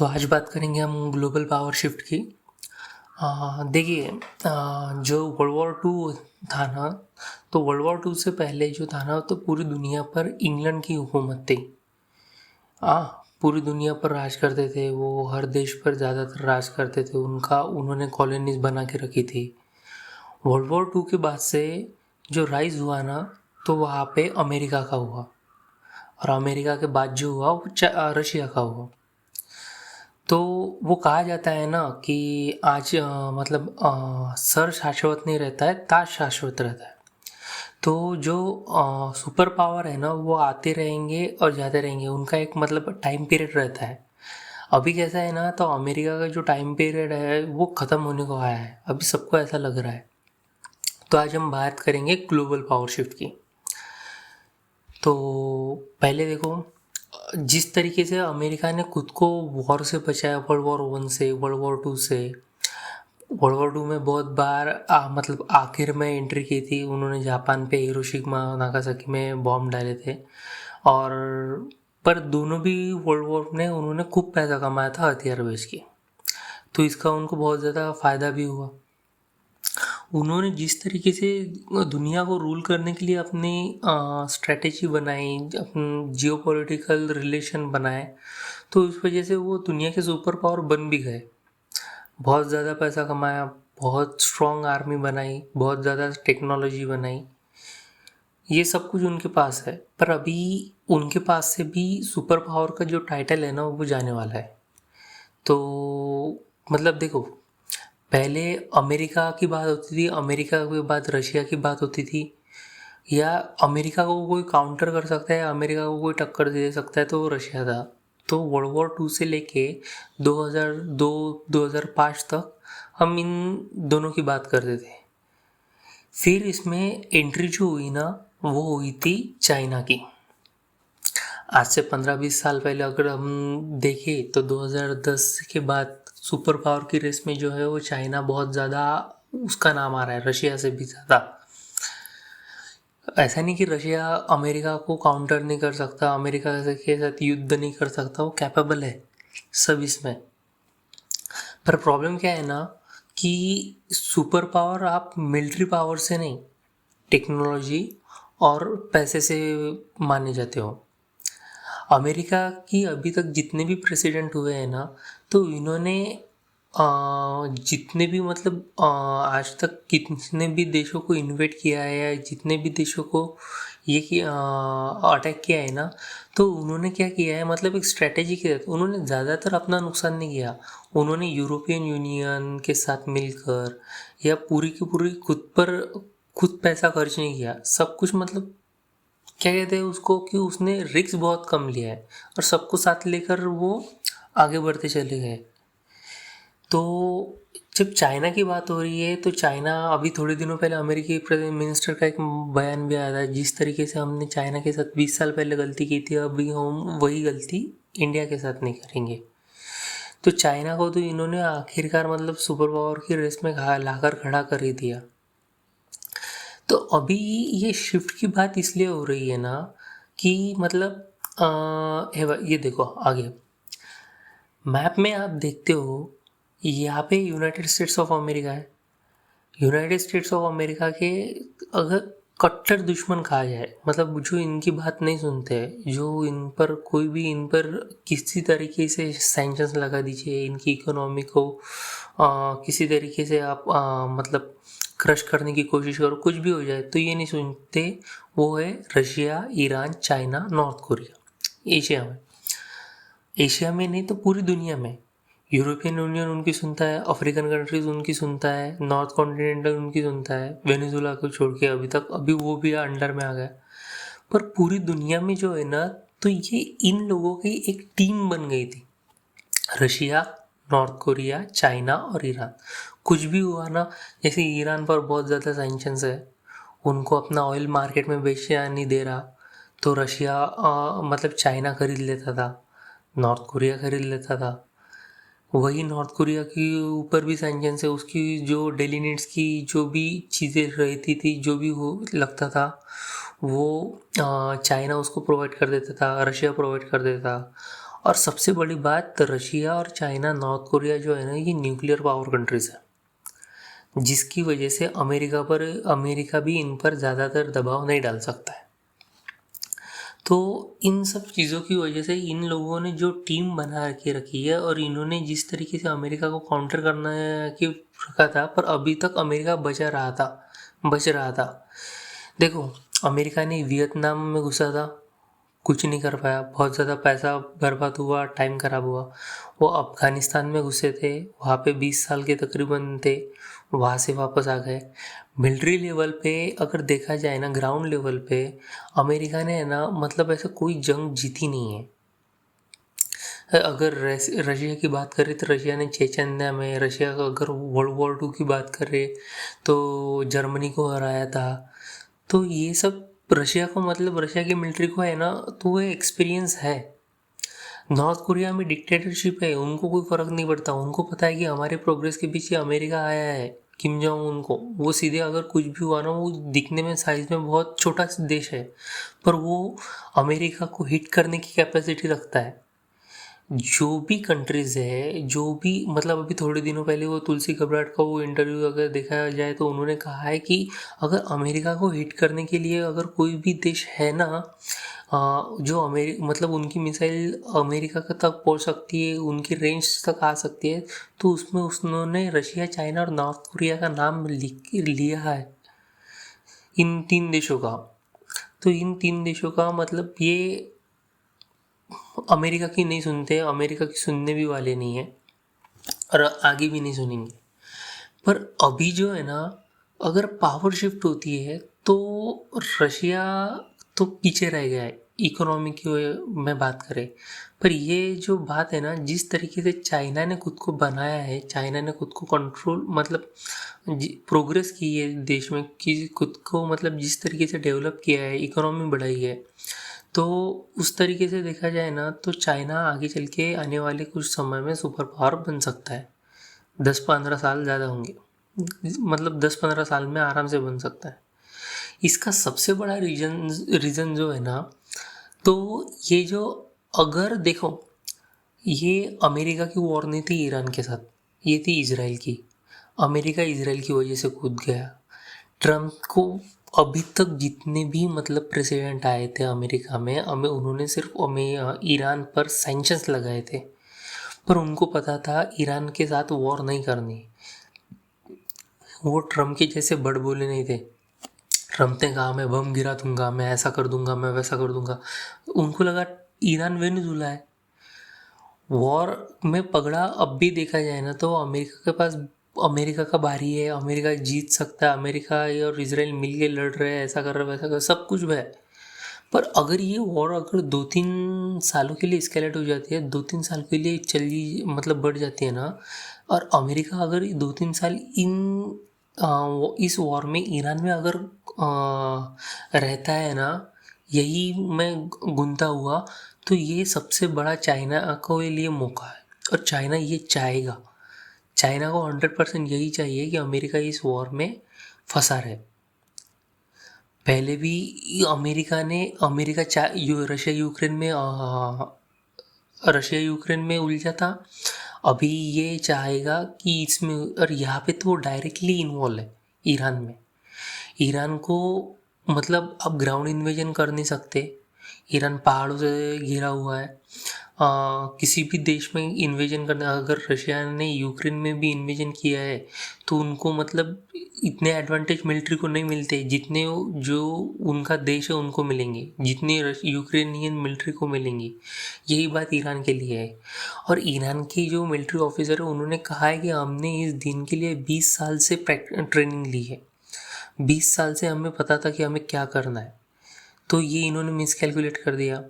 तो आज बात करेंगे हम ग्लोबल पावर शिफ्ट की। देखिए, जो वर्ल्ड वॉर टू था ना, तो वर्ल्ड वॉर टू से पहले जो था ना, तो पूरी दुनिया पर इंग्लैंड की हुकूमत थी। पूरी दुनिया पर राज करते थे वो, हर देश पर ज़्यादातर राज करते थे। उन्होंने कॉलोनीज बना के रखी थी। वर्ल्ड वॉर टू के बाद से जो राइज हुआ ना, तो वहाँ पे अमेरिका का हुआ, और अमेरिका के बाद जो हुआ वो रशिया का हुआ। तो वो कहा जाता है ना कि आज सर शाश्वत नहीं रहता है, ताज शाश्वत रहता है। तो जो सुपर पावर है ना, वो आते रहेंगे और जाते रहेंगे, उनका एक टाइम पीरियड रहता है। अभी कैसा है ना, तो अमेरिका का जो टाइम पीरियड है वो ख़त्म होने को आया है, अभी सबको ऐसा लग रहा है। तो आज हम बात करेंगे ग्लोबल पावर शिफ्ट की। तो पहले देखो, जिस तरीके से अमेरिका ने खुद को वॉर से बचाया, वर्ल्ड वॉर वन से, वर्ल्ड वॉर टू से। वर्ल्ड वॉर टू में बहुत बार आखिर में एंट्री की थी उन्होंने, जापान पे हिरोशिमा नागासाकी में बॉम्ब डाले थे। और पर दोनों भी वर्ल्ड वॉर में उन्होंने खूब पैसा कमाया था हथियार बेच के, तो इसका उनको बहुत ज़्यादा फ़ायदा भी हुआ। उन्होंने जिस तरीके से दुनिया को रूल करने के लिए अपनी स्ट्रेटेजी बनाई, अपन जियोपॉलिटिकल रिलेशन बनाए, तो उस वजह से वो दुनिया के सुपर पावर बन भी गए। बहुत ज़्यादा पैसा कमाया, बहुत स्ट्रॉन्ग आर्मी बनाई, बहुत ज़्यादा टेक्नोलॉजी बनाई, ये सब कुछ उनके पास है। पर अभी उनके पास से भी सुपर पावर का जो टाइटल है ना, वो जाने वाला है। तो देखो, पहले अमेरिका की बात होती थी, अमेरिका के बाद रशिया की बात होती थी, या अमेरिका को कोई काउंटर कर सकता है, अमेरिका को कोई टक्कर दे सकता है, तो वो रशिया था। तो वर्ल्ड वॉर टू से लेके 2002-2005 तक हम इन दोनों की बात करते थे। फिर इसमें एंट्री जो हुई ना, वो हुई थी चाइना की। आज से 15-20 साल पहले अगर हम देखें तो 2010 के बाद सुपर पावर की रेस में जो है वो चाइना बहुत ज़्यादा, उसका नाम आ रहा है, रशिया से भी ज़्यादा। ऐसा नहीं कि रशिया अमेरिका को काउंटर नहीं कर सकता, अमेरिका के साथ युद्ध नहीं कर सकता, वो कैपेबल है सब इसमें। पर प्रॉब्लम क्या है ना, कि सुपर पावर आप मिलिट्री पावर से नहीं, टेक्नोलॉजी और पैसे से माने जाते हो। अमेरिका की अभी तक जितने भी प्रेसिडेंट हुए हैं ना, तो इन्होंने जितने भी आज तक कितने भी देशों को इन्वेट किया है, या जितने भी देशों को ये अटैक किया है ना, तो उन्होंने क्या किया है, एक स्ट्रेटेजी के तहत उन्होंने ज़्यादातर अपना नुकसान नहीं किया। उन्होंने यूरोपियन यूनियन के साथ मिलकर, या पूरी की पूरी खुद पैसा खर्च नहीं किया। सब कुछ क्या कहते हैं उसको, कि उसने रिस्क बहुत कम लिया है और सबको साथ लेकर वो आगे बढ़ते चले गए। तो जब चाइना की बात हो रही है, तो चाइना, अभी थोड़े दिनों पहले अमेरिकी प्राइम मिनिस्टर का एक बयान भी आया था, जिस तरीके से हमने चाइना के साथ 20 साल पहले गलती की थी, अभी हम वही गलती इंडिया के साथ नहीं करेंगे। तो चाइना को तो इन्होंने आखिरकार सुपर पावर की रेस में लाकर खड़ा कर ही दिया। तो अभी ये शिफ्ट की बात इसलिए हो रही है ना, कि ये देखो आगे मैप में आप देखते हो, यहाँ पे यूनाइटेड स्टेट्स ऑफ अमेरिका है। यूनाइटेड स्टेट्स ऑफ अमेरिका के अगर कट्टर दुश्मन कहा जाए, जो इनकी बात नहीं सुनते, जो इन पर कोई भी, इन पर किसी तरीके से सैंक्शंस लगा दीजिए, इनकी इकोनॉमी को किसी तरीके से आप क्रश करने की कोशिश करो, कुछ भी हो जाए, तो ये नहीं सुनते। वो है Russia, Iran, China, north Korea. Asia में नहीं तो पूरी दुनिया में। यूरोपियन यूनियन उनकी सुनता है, अफ्रीकन कंट्रीज उनकी सुनता है, नॉर्थ कॉन्टिनेंटल उनकी सुनता है, वेनेजुला को छोड़ के अभी वो भी अंडर में आ गया। पर पूरी दुनिया में जो है ना, तो ये इन लोगों की एक टीम बन गई थी, रशिया, नॉर्थ कोरिया, चाइना और ईरान। कुछ भी हुआ ना, जैसे ईरान पर बहुत ज़्यादा सैंक्शंस है, उनको अपना ऑयल मार्केट में बेचना नहीं दे रहा, तो रशिया चाइना खरीद लेता था, नॉर्थ कोरिया खरीद लेता था। वही नॉर्थ कोरिया के ऊपर भी सैंक्शंस है, उसकी जो डेली नीड्स की जो भी चीज़ें रहती थी, जो भी हो लगता था, वो चाइना उसको प्रोवाइड कर देता था, रशिया प्रोवाइड कर देता था। और सबसे बड़ी बात, रशिया और चाइना, नॉर्थ कोरिया जो है ना, ये न्यूक्लियर पावर कंट्रीज है, जिसकी वजह से अमेरिका भी इन पर ज़्यादातर दबाव नहीं डाल सकता है। तो इन सब चीज़ों की वजह से इन लोगों ने जो टीम बना के रखी है, और इन्होंने जिस तरीके से अमेरिका को काउंटर करना की रखा था, पर अभी तक अमेरिका बच रहा था। देखो, अमेरिका ने वियतनाम में घुसा था, कुछ नहीं कर पाया, बहुत ज़्यादा पैसा बर्बाद हुआ, टाइम खराब हुआ। वो अफ़गानिस्तान में घुसे थे, वहाँ पे 20 साल के तकरीबन थे, वहाँ से वापस आ गए। मिलिट्री लेवल पे अगर देखा जाए ना, ग्राउंड लेवल पे अमेरिका ने है ना, मतलब ऐसा कोई जंग जीती नहीं है। अगर रशिया की बात करें तो रशिया ने चेचन्या में, रशिया का अगर वर्ल्ड वॉर 2 की बात करें तो जर्मनी को हराया था। तो ये सब रशिया को, मतलब रशिया की मिलिट्री को है ना, तो वो एक्सपीरियंस है। नॉर्थ कोरिया में डिक्टेटरशिप है, उनको कोई फ़र्क नहीं पड़ता, उनको पता है कि हमारे प्रोग्रेस के पीछे अमेरिका आया है, किम जोंग उन को। वो सीधे अगर कुछ भी हुआ ना, वो दिखने में साइज में बहुत छोटा देश है, पर वो अमेरिका को हिट करने की कैपेसिटी रखता है। जो भी कंट्रीज़ है, जो भी, मतलब अभी थोड़े दिनों पहले वो तुलसी गब्राट का वो इंटरव्यू अगर देखा जाए तो उन्होंने कहा है कि अगर अमेरिका को हिट करने के लिए अगर कोई भी देश है ना, जो मतलब उनकी मिसाइल अमेरिका तक पहुंच सकती है, उनकी रेंज तक आ सकती है, तो उसमें उन्होंने रशिया, चाइना और नॉर्थ कोरिया का नाम लिया है, इन 3 देशों का। तो इन 3 देशों का मतलब ये अमेरिका की नहीं सुनते, अमेरिका की सुनने भी वाले नहीं है, और आगे भी नहीं सुनेंगे। पर अभी जो है ना, अगर पावर शिफ्ट होती है तो रशिया तो पीछे रह गया है इकोनॉमी की में बात करें। पर ये जो बात है ना, जिस तरीके से चाइना ने खुद को बनाया है, चाइना ने खुद को कंट्रोल, मतलब प्रोग्रेस की है देश में, कि खुद को मतलब जिस तरीके से डेवलप किया है, इकोनॉमी बढ़ाई है, तो उस तरीके से देखा जाए ना, तो चाइना आगे चल के आने वाले कुछ समय में सुपर पावर बन सकता है। 10-15 साल ज़्यादा होंगे, मतलब 10-15 साल में आराम से बन सकता है। इसका सबसे बड़ा रीज़न जो है ना, तो ये जो, अगर देखो, ये अमेरिका की वॉर नहीं थी ईरान के साथ, ये थी इजराइल की। अमेरिका इजराइल की वजह से कूद गया। ट्रम्प को अभी तक जितने भी मतलब प्रेसिडेंट आए थे अमेरिका में, उन्होंने सिर्फ ईरान पर सैंक्शंस लगाए थे, पर उनको पता था ईरान के साथ वॉर नहीं करनी। वो ट्रम्प के जैसे बड़बोले नहीं थे। ट्रम्प ने कहा मैं बम गिरा दूंगा, मैं ऐसा कर दूंगा, मैं वैसा कर दूंगा। उनको लगा ईरान वेनेजुला है, वॉर में पकड़ा। अब भी देखा जाए ना, तो अमेरिका के पास, अमेरिका का बारी है, अमेरिका जीत सकता है, अमेरिका और इसराइल मिल के लड़ रहे हैं, ऐसा कर रहे, वैसा कर, सब कुछ है। पर अगर ये वॉर अगर 2-3 सालों के लिए स्केलेट हो जाती है, 2-3 साल के लिए चली, मतलब बढ़ जाती है ना, और अमेरिका अगर 2-3 साल इस वॉर में ईरान में अगर रहता है ना, यही में गुंता हुआ, तो ये सबसे बड़ा चाइना को लिए मौका है, और चाइना ये चाहेगा। चाइना को 100% यही चाहिए कि अमेरिका इस वॉर में फंसा रहे। पहले भी रशिया यूक्रेन में उलझा था। अभी ये चाहेगा कि इसमें, और यहाँ पे तो वो डायरेक्टली इन्वॉल्व है ईरान में। ईरान को मतलब अब ग्राउंड इन्वेजन कर नहीं सकते, ईरान पहाड़ों से घिरा हुआ है। किसी भी देश में इन्वेजन करना, अगर रशिया ने यूक्रेन में भी इन्वेजन किया है तो उनको मतलब इतने एडवांटेज मिलिट्री को नहीं मिलते जितने जो उनका देश है उनको मिलेंगे, जितने यूक्रेनियन मिलिट्री को मिलेंगी। यही बात ईरान के लिए है। और ईरान के जो मिलिट्री ऑफिसर है, उन्होंने कहा है कि हमने इस दिन के लिए 20 साल से ट्रेनिंग ली है, 20 साल से हमें पता था कि हमें क्या करना है। तो ये इन्होंने मिस कैलकुलेट कर दिया।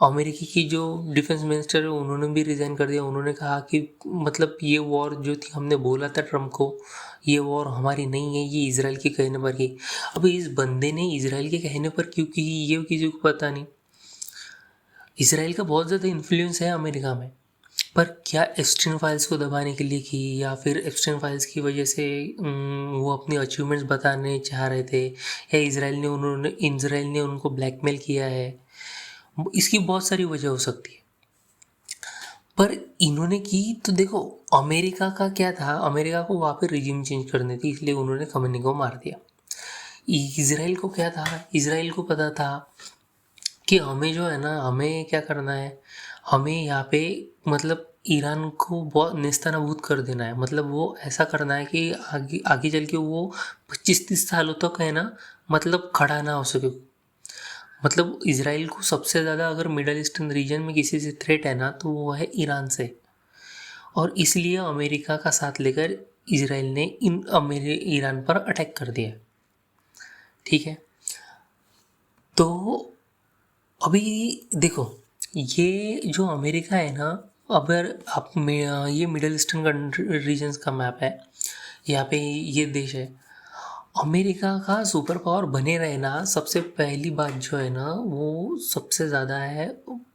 अमेरिकी की जो डिफेंस मिनिस्टर है, उन्होंने भी रिज़ाइन कर दिया। उन्होंने कहा कि मतलब ये वॉर जो थी, हमने बोला था ट्रम्प को, ये वॉर हमारी नहीं है, ये इजराइल के कहने पर की। अब इस बंदे ने इजराइल के कहने पर क्यों की, ये किसी को पता नहीं। इसराइल का बहुत ज़्यादा इन्फ्लुएंस है अमेरिका में, पर क्या एप्स्टाइन फाइल्स को दबाने के लिए की, या फिर एप्स्टाइन फाइल्स की वजह से वो अपनी अचीवमेंट्स बताने चाह रहे थे, या इजराइल ने उनको ब्लैकमेल किया है। इसकी बहुत सारी वजह हो सकती है। पर इन्होंने की तो देखो, अमेरिका का क्या था, अमेरिका को वहाँ पे रिजीम चेंज करनी थी, इसलिए उन्होंने खमेनी को मार दिया। इजराइल को क्या था, इजराइल को पता था कि हमें जो है ना, हमें क्या करना है, हमें यहाँ पे मतलब ईरान को बहुत नेस्तनाबूद कर देना है। मतलब वो ऐसा करना है कि आगे आगे चल के वो 25-30 सालों तक है ना, मतलब खड़ा ना हो सके। मतलब इजराइल को सबसे ज़्यादा अगर मिडल ईस्टर्न रीजन में किसी से थ्रेट है ना, तो वो है ईरान से। और इसलिए अमेरिका का साथ लेकर इजराइल ने ईरान पर अटैक कर दिया। ठीक है, तो अभी देखो, ये जो अमेरिका है ना, अगर आप ये मिडल ईस्टर्न रीजन्स का मैप है, यहाँ पे ये देश है। अमेरिका का सुपर पावर बने रहना, सबसे पहली बात जो है ना, वो सबसे ज़्यादा है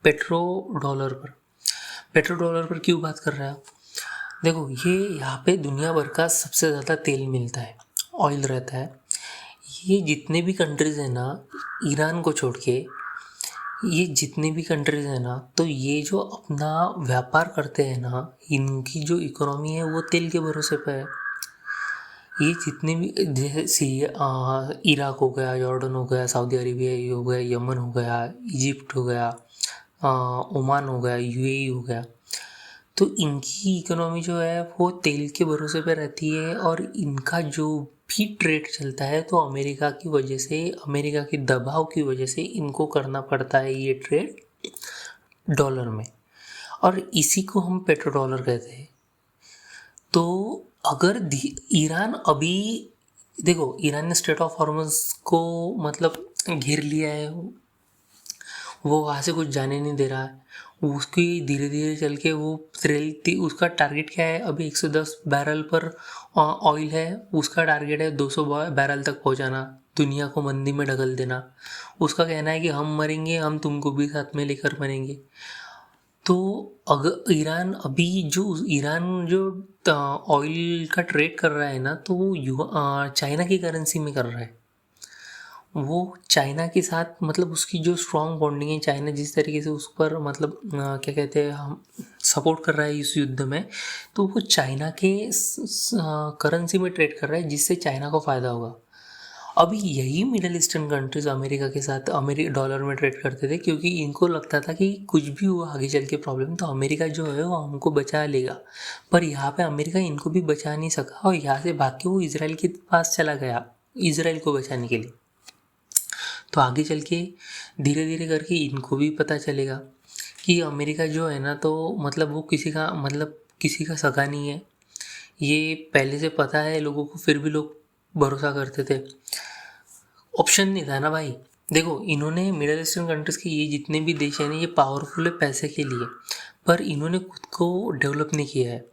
पेट्रो डॉलर पर। पेट्रो डॉलर पर क्यों बात कर रहे हैं आप? देखो, ये यहाँ पे दुनिया भर का सबसे ज़्यादा तेल मिलता है, ऑयल रहता है। ये जितने भी कंट्रीज़ हैं ना, ईरान को छोड़ के, ये जितने भी कंट्रीज़ हैं ना, तो ये जो अपना व्यापार करते हैं ना, इनकी जो इकोनॉमी है वो तेल के भरोसे पे है। ये जितने भी जैसे इराक हो गया, जॉर्डन हो गया, सऊदी अरेबिया ये हो गया, यमन हो गया, इजिप्ट हो गया, ओमान हो गया, यूएई हो गया, तो इनकी इकोनॉमी जो है वो तेल के भरोसे पे रहती है। और इनका जो भी ट्रेड चलता है तो अमेरिका की वजह से, अमेरिका के दबाव की वजह से इनको करना पड़ता है ये ट्रेड डॉलर में, और इसी को हम पेट्रो डॉलर कहते हैं। तो अगर ईरान अभी, देखो, ईरान ने स्ट्रेट ऑफ हॉर्मुज़ को मतलब घेर लिया है, वो वहाँ से कुछ जाने नहीं दे रहा है। उसकी धीरे धीरे चल के वो उसका टारगेट क्या है, अभी 110 बैरल पर ऑयल है, उसका टारगेट है 200 बैरल तक पहुँचाना, दुनिया को मंदी में ढकल देना। उसका कहना है कि हम मरेंगे, हम तुमको भी साथ में लेकर मरेंगे। तो अगर ईरान जो ऑयल का ट्रेड कर रहा है ना, तो वो चाइना की करेंसी में कर रहा है। वो चाइना के साथ मतलब उसकी जो स्ट्रॉन्ग बॉन्डिंग है, चाइना जिस तरीके से उस पर मतलब क्या कहते हैं, हम सपोर्ट कर रहा है इस युद्ध में, तो वो चाइना के करेंसी में ट्रेड कर रहा है, जिससे चाइना को फ़ायदा होगा। अभी यही मिडल ईस्टर्न कंट्रीज अमेरिका के साथ डॉलर में ट्रेड करते थे, क्योंकि इनको लगता था कि कुछ भी हुआ आगे चल के प्रॉब्लम, तो अमेरिका जो है वो हमको बचा लेगा। पर यहाँ पे अमेरिका इनको भी बचा नहीं सका, और यहाँ से भाग के वो इसराइल के पास चला गया, इसराइल को बचाने के लिए। तो आगे चल के धीरे धीरे करके इनको भी पता चलेगा कि अमेरिका जो है ना, तो मतलब वो किसी का सगा नहीं है। ये पहले से पता है लोगों को, फिर भी लोग भरोसा करते थे। ऑप्शन नहीं था ना भाई। देखो, इन्होंने मिडिल ईस्टर्न कंट्रीज के ये जितने भी देश हैं ना, ये पावरफुल है पैसे के लिए, पर इन्होंने खुद को डेवलप नहीं किया है।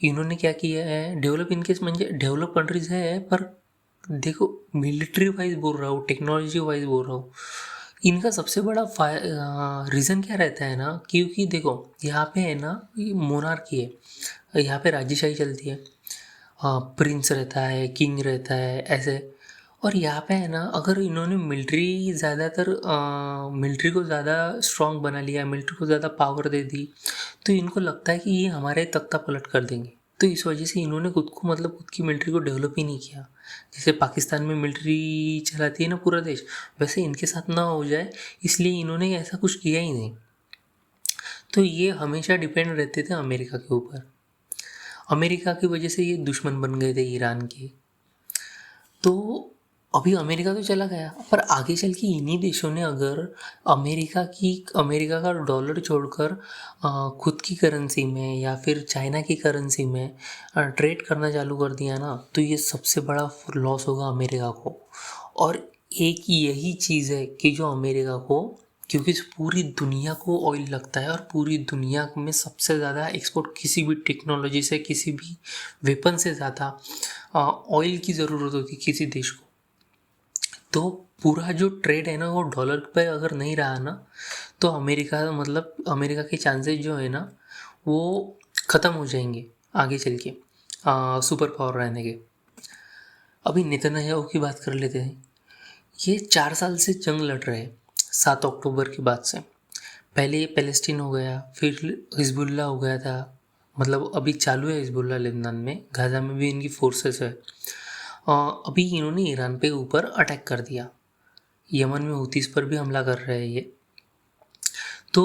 इन्होंने क्या किया है, डेवलप इनके म्हणजे डेवलप कंट्रीज है, पर देखो, मिलिट्री वाइज बोल रहा हूँ, टेक्नोलॉजी वाइज बोल रहा हूँ, इनका सबसे बड़ा रीज़न क्या रहता है ना, क्योंकि देखो यहाँ पे है ना, ये मोनार्की है, यहाँ पे राजेशाही चलती है, प्रिंस रहता है, किंग रहता है, ऐसे। और यहाँ पे है ना, अगर इन्होंने मिलिट्री को ज़्यादा स्ट्रॉन्ग बना लिया, मिलिट्री को ज़्यादा पावर दे दी, तो इनको लगता है कि ये हमारे तख्ता पलट कर देंगे। तो इस वजह से इन्होंने खुद की मिलिट्री को डेवलप ही नहीं किया। जैसे पाकिस्तान में मिलिट्री चलाती है ना पूरा देश, वैसे इनके साथ ना हो जाए, इसलिए इन्होंने ऐसा कुछ किया ही नहीं। तो ये हमेशा डिपेंड रहते थे अमेरिका के ऊपर। अमेरिका की वजह से ये दुश्मन बन गए थे ईरान के। तो अभी अमेरिका तो चला गया, पर आगे चल के इन्हीं देशों ने अगर अमेरिका का डॉलर छोड़कर खुद की करेंसी में या फिर चाइना की करेंसी में ट्रेड करना चालू कर दिया ना, तो ये सबसे बड़ा लॉस होगा अमेरिका को। और एक यही चीज़ है कि जो अमेरिका को, क्योंकि पूरी दुनिया को ऑयल लगता है, और पूरी दुनिया में सबसे ज़्यादा एक्सपोर्ट किसी भी टेक्नोलॉजी से, किसी भी वेपन से ज़्यादा ऑयल की ज़रूरत होती है किसी देश को। तो पूरा जो ट्रेड है ना, वो डॉलर पे अगर नहीं रहा ना, तो अमेरिका के चांसेस जो है ना, वो ख़त्म हो जाएंगे आगे चल के सुपर पावर रहने के। अभी नेतन्याहू की बात कर लेते हैं। ये 4 साल से जंग लड़ रहे हैं 7 अक्टूबर की बात से। पहले पैलेस्टीन हो गया, फिर हिजबुल्ला हो गया था, मतलब अभी चालू है हिजबुल्ला लेबनान में, गाज़ा में भी इनकी फोर्सेस है। अभी इन्होंने ईरान पे ऊपर अटैक कर दिया, यमन में हुतीस पर भी हमला कर रहे हैं ये। तो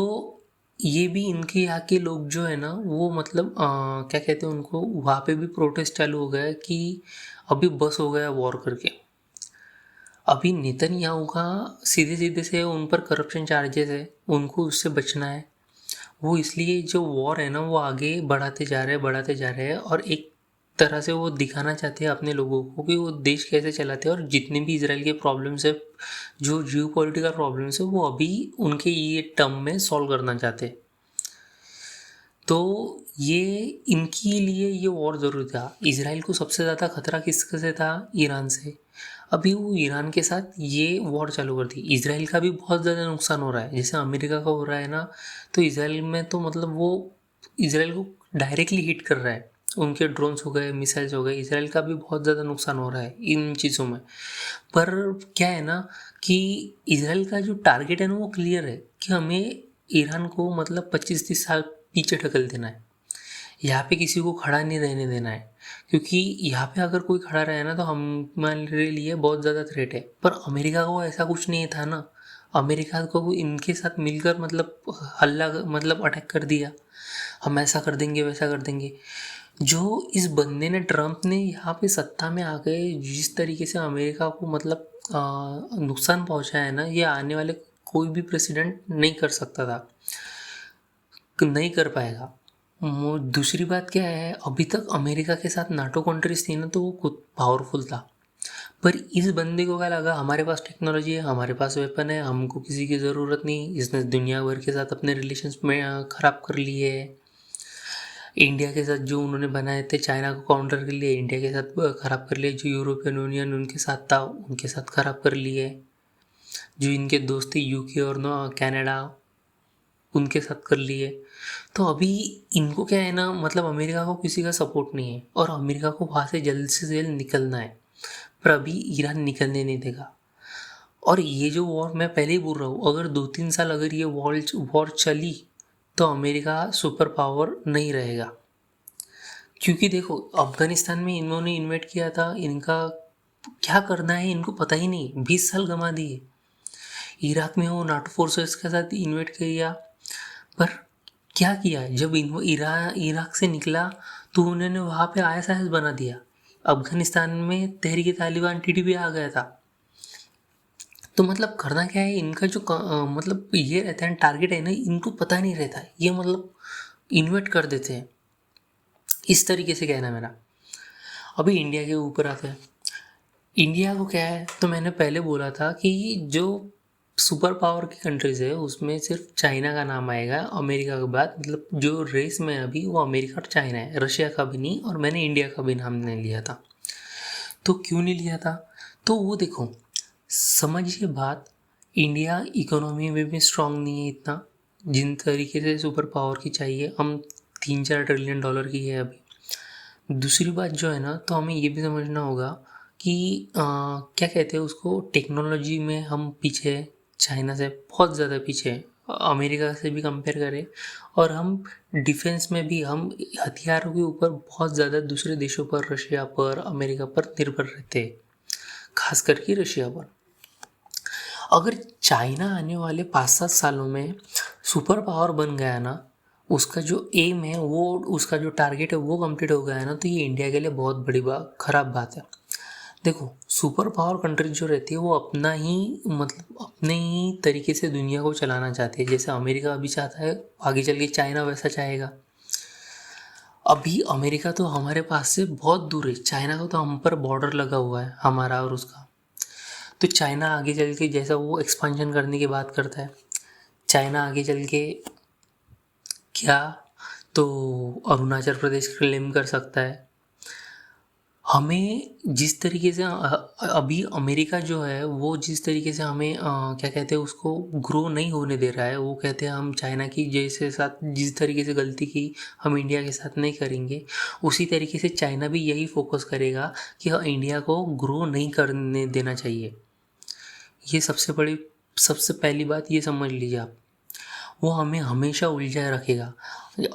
ये भी इनके यहाँ के लोग जो है ना वो मतलब क्या कहते हैं उनको, वहाँ पे भी प्रोटेस्ट चालू हो गया है कि अभी बस हो गया वॉर करके। अभी नेतन्याहू का सीधे सीधे से उन पर करप्शन चार्जेस है, उनको उससे बचना है। वो इसलिए जो वॉर है ना वो आगे बढ़ाते जा रहे हैं, और एक तरह से वो दिखाना चाहते हैं अपने लोगों को कि वो देश कैसे चलाते हैं, और जितने भी इसराइल के प्रॉब्लम्स है, जो जियो पॉलिटिकल प्रॉब्लम्स है, वो अभी उनके ये टर्म में सॉल्व करना चाहते हैं। तो ये इनके लिए ये वॉर ज़रूरी था। इसराइल को सबसे ज़्यादा खतरा किसके से था? ईरान से। अभी वो ईरान के साथ ये वॉर चालू कर दी। इसराइल का भी बहुत ज़्यादा नुकसान हो रहा है, जैसे अमेरिका का हो रहा है ना, तो इसराइल में तो मतलब वो इसराइल को डायरेक्टली हिट कर रहा है, उनके ड्रोन्स हो गए, मिसाइल्स हो गए, इसराइल का भी बहुत ज़्यादा नुकसान हो रहा है इन चीज़ों में। पर क्या है ना कि इसराइल का जो टारगेट है ना वो क्लियर है कि हमें ईरान को मतलब 25-30 साल पीछे ढकल देना है, यहाँ पे किसी को खड़ा नहीं रहने देना है, क्योंकि यहाँ पे अगर कोई खड़ा रहे ना तो हमारे लिए बहुत ज़्यादा थ्रेट है। पर अमेरिका को ऐसा कुछ नहीं था ना, अमेरिका को इनके साथ मिलकर मतलब हल्ला मतलब अटैक कर दिया, हम ऐसा कर देंगे वैसा कर देंगे। जो इस बंदे ने, ट्रम्प ने यहाँ पे सत्ता में आ गए जिस तरीके से अमेरिका को मतलब नुकसान पहुँचाया है ना, ये आने वाले कोई भी प्रेसिडेंट नहीं कर सकता था, नहीं कर पाएगा। दूसरी बात क्या है, अभी तक अमेरिका के साथ नाटो कंट्रीज थी ना तो वो खुद पावरफुल था, पर इस बंदे को क्या लगा, हमारे पास टेक्नोलॉजी है, हमारे पास वेपन है, हमको किसी की ज़रूरत नहीं। इसने दुनिया भर के साथ अपने रिलेशंस में ख़राब कर लिए है। इंडिया के साथ जो उन्होंने बनाए थे चाइना को काउंटर के लिए, इंडिया के साथ ख़राब कर लिए। जो यूरोपियन यूनियन उनके साथ था उनके साथ ख़राब कर लिए। जो इनके दोस्त थे यूके और कनाडा, उनके साथ कर लिए। तो अभी इनको क्या है ना, मतलब अमेरिका को किसी का सपोर्ट नहीं है, और अमेरिका को वहाँ से जल्द से जल्द निकलना है, पर अभी ईरान निकलने नहीं देगा। और ये जो वॉर मैं पहले ही बोल रहा हूँ, अगर 2-3 साल अगर ये वॉर चली तो अमेरिका सुपर पावर नहीं रहेगा। क्योंकि देखो अफगानिस्तान में इन्होंने इन्वेट किया था, इनका क्या करना है इनको पता ही नहीं, 20 साल गंवा दिए। इराक में वो नाटो फोर्सेस के साथ इन्वेट किया, पर क्या किया, जब इराक से निकला तो उन्होंने वहाँ पे ISIS बना दिया। अफगानिस्तान में तहरीक तालिबान TTP आ गया था। तो मतलब करना क्या है इनका, जो मतलब ये रहता है टारगेट है ना, इनको पता नहीं रहता है, ये मतलब इन्वेट कर देते हैं। इस तरीके से कहना मेरा। अभी इंडिया के ऊपर आते हैं। इंडिया को क्या है, तो मैंने पहले बोला था कि जो सुपर पावर की कंट्रीज़ है उसमें सिर्फ चाइना का नाम आएगा अमेरिका के बाद। मतलब जो रेस में अभी वो अमेरिका और चाइना है, रशिया का भी नहीं, और मैंने इंडिया का भी नाम नहीं लिया था। तो क्यों नहीं लिया था, तो वो देखो समझिए बात, इंडिया इकोनॉमी में भी स्ट्रांग नहीं है इतना जिन तरीके से सुपर पावर की चाहिए। हम 3-4 ट्रिलियन डॉलर की है अभी। दूसरी बात जो है ना, तो हमें ये भी समझना होगा कि क्या कहते हैं उसको, टेक्नोलॉजी में हम पीछे हैं, चाइना से बहुत ज़्यादा पीछे हैं, अमेरिका से भी कंपेयर करें। और हम डिफेंस में भी हम हथियारों के ऊपर बहुत ज़्यादा दूसरे देशों पर, रशिया पर, अमेरिका पर निर्भर रहते हैं, खास करके रशिया पर। अगर चाइना आने वाले 5-7 सालों में सुपर पावर बन गया ना, उसका जो एम है वो, उसका जो टारगेट है वो कंप्लीट हो गया है ना, तो ये इंडिया के लिए बहुत बड़ी ख़राब बात है। देखो सुपर पावर कंट्री जो रहती है वो अपना ही मतलब अपने ही तरीके से दुनिया को चलाना चाहती है, जैसे अमेरिका अभी चाहता है, आगे चल के चाइना वैसा चाहेगा। अभी अमेरिका तो हमारे पास से बहुत दूर है, चाइना का तो हम पर बॉर्डर लगा हुआ है हमारा और उसका। तो चाइना आगे चल के जैसा वो एक्सपांशन करने की बात करता है, चाइना आगे चल के क्या, तो अरुणाचल प्रदेश क्लेम कर सकता है। हमें जिस तरीके से अभी अमेरिका जो है वो जिस तरीके से हमें क्या कहते हैं उसको ग्रो नहीं होने दे रहा है, वो कहते हैं हम चाइना की जैसे साथ जिस तरीके से गलती की हम इंडिया के साथ नहीं करेंगे, उसी तरीके से चाइना भी यही फोकस करेगा कि इंडिया को ग्रो नहीं करने देना चाहिए। ये सबसे पहली बात ये समझ लीजिए आप। वो हमें हमेशा उलझाए रखेगा।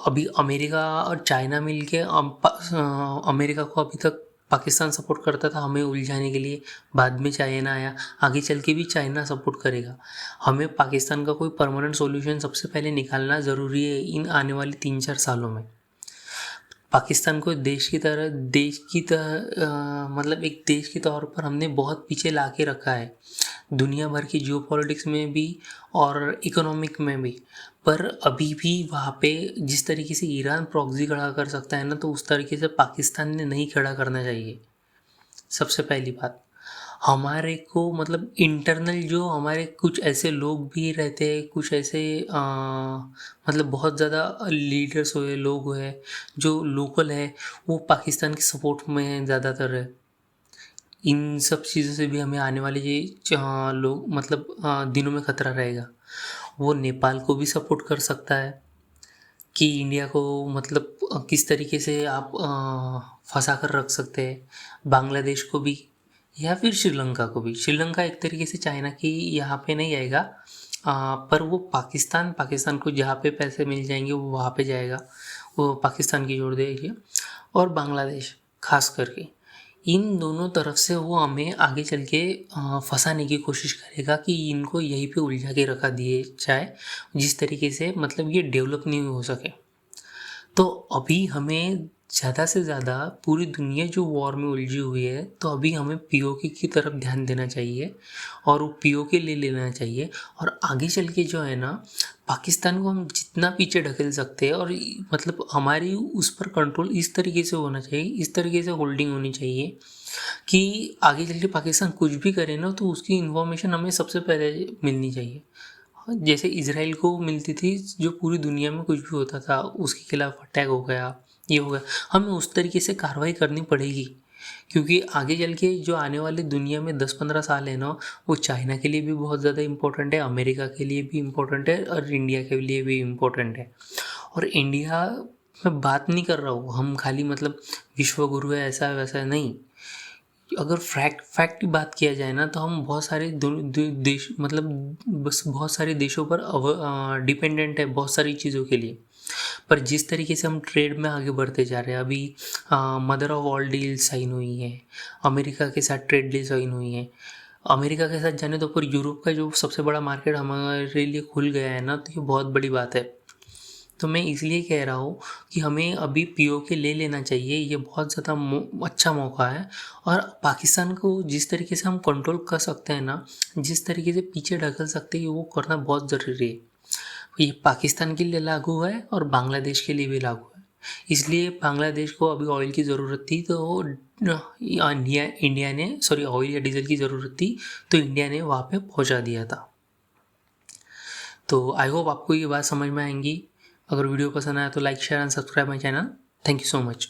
अभी अमेरिका और चाइना मिलके अमेरिका को अभी तक पाकिस्तान सपोर्ट करता था हमें उलझाने के लिए, बाद में चाइना आया, आगे चल के भी चाइना सपोर्ट करेगा। हमें पाकिस्तान का कोई परमानेंट सॉल्यूशन सबसे पहले निकालना ज़रूरी है इन आने वाले 3-4 सालों में। पाकिस्तान को मतलब एक देश के तौर पर हमने बहुत पीछे ला के रखा है, दुनिया भर की जियोपॉलिटिक्स में भी और इकोनॉमिक में भी। पर अभी भी वहाँ पे जिस तरीके से ईरान प्रॉक्सी खड़ा कर सकता है ना, तो उस तरीके से पाकिस्तान ने नहीं खड़ा करना चाहिए। सबसे पहली बात, हमारे को मतलब इंटरनल जो हमारे कुछ ऐसे लोग भी रहते हैं, कुछ ऐसे मतलब बहुत ज़्यादा लीडर्स हुए, लोग हुए जो लोकल है, वो पाकिस्तान के सपोर्ट में ज़्यादातर है। इन सब चीज़ों से भी हमें आने वाले ये लोग मतलब दिनों में खतरा रहेगा। वो नेपाल को भी सपोर्ट कर सकता है कि इंडिया को मतलब किस तरीके से आप फंसा कर रख सकते हैं, बांग्लादेश को भी या फिर श्रीलंका को भी। श्रीलंका एक तरीके से चाइना की यहाँ पे नहीं आएगा, पर वो पाकिस्तान को जहाँ पे पैसे मिल जाएंगे वो वहाँ पे जाएगा, वो पाकिस्तान की जोड़ देगी। और बांग्लादेश खास करके इन दोनों तरफ से वो हमें आगे चल के फंसाने की कोशिश करेगा कि इनको यहीं पे उलझा के रखा दिए जाए, जिस तरीके से मतलब ये डेवलप नहीं हो सके। तो अभी हमें ज़्यादा से ज़्यादा पूरी दुनिया जो वॉर में उलझी हुई है, तो अभी हमें पीओके की तरफ ध्यान देना चाहिए और वो पीओके ले लेना चाहिए। और आगे चल के जो है ना, पाकिस्तान को हम जितना पीछे ढकेल सकते हैं और मतलब हमारी उस पर कंट्रोल इस तरीके से होना चाहिए, इस तरीके से होल्डिंग होनी चाहिए कि आगे चल के पाकिस्तान कुछ भी करे ना, तो उसकी इन्फॉर्मेशन हमें सबसे पहले मिलनी चाहिए। जैसे इसराइल को मिलती थी, जो पूरी दुनिया में कुछ भी होता था उसके खिलाफ अटैक हो गया, ये हो गया, हमें उस तरीके से कार्रवाई करनी पड़ेगी। क्योंकि आगे चल के जो आने वाले दुनिया में 10-15 साल है ना, वो चाइना के लिए भी बहुत ज़्यादा इम्पोर्टेंट है, अमेरिका के लिए भी इम्पोर्टेंट है और इंडिया के लिए भी इम्पोर्टेंट है। और इंडिया में बात नहीं कर रहा हूँ हम खाली मतलब विश्व गुरु है ऐसा वैसा नहीं। अगर फैक्ट की बात किया जाए ना, तो हम बहुत सारे देश मतलब बस बहुत सारे देशों पर डिपेंडेंट है बहुत सारी चीज़ों के लिए। पर जिस तरीके से हम ट्रेड में आगे बढ़ते जा रहे हैं, अभी mother of all deal sign हुई है, अमेरिका के साथ ट्रेड डील साइन हुई है। अमेरिका के साथ जाने तो पर यूरोप का जो सबसे बड़ा मार्केट हमारे लिए खुल गया है ना, तो ये बहुत बड़ी बात है। तो मैं इसलिए कह रहा हूँ कि हमें अभी पीओके ले लेना चाहिए, ये बहुत ज़्यादा अच्छा मौका है। और पाकिस्तान को जिस तरीके से हम कंट्रोल कर सकते हैं ना, जिस तरीके से पीछे ढकल सकते हैं, वो करना बहुत ज़रूरी है। ये पाकिस्तान के लिए लागू है और बांग्लादेश के लिए भी लागू है। इसलिए बांग्लादेश को अभी ऑयल की ज़रूरत थी, तो इंडिया ने ऑयल या डीजल की ज़रूरत थी, तो इंडिया ने वहाँ पे पहुँचा दिया था। तो आई होप आपको ये बात समझ में आएंगी। अगर वीडियो पसंद आया तो like share and subscribe my channel. Thank you so much.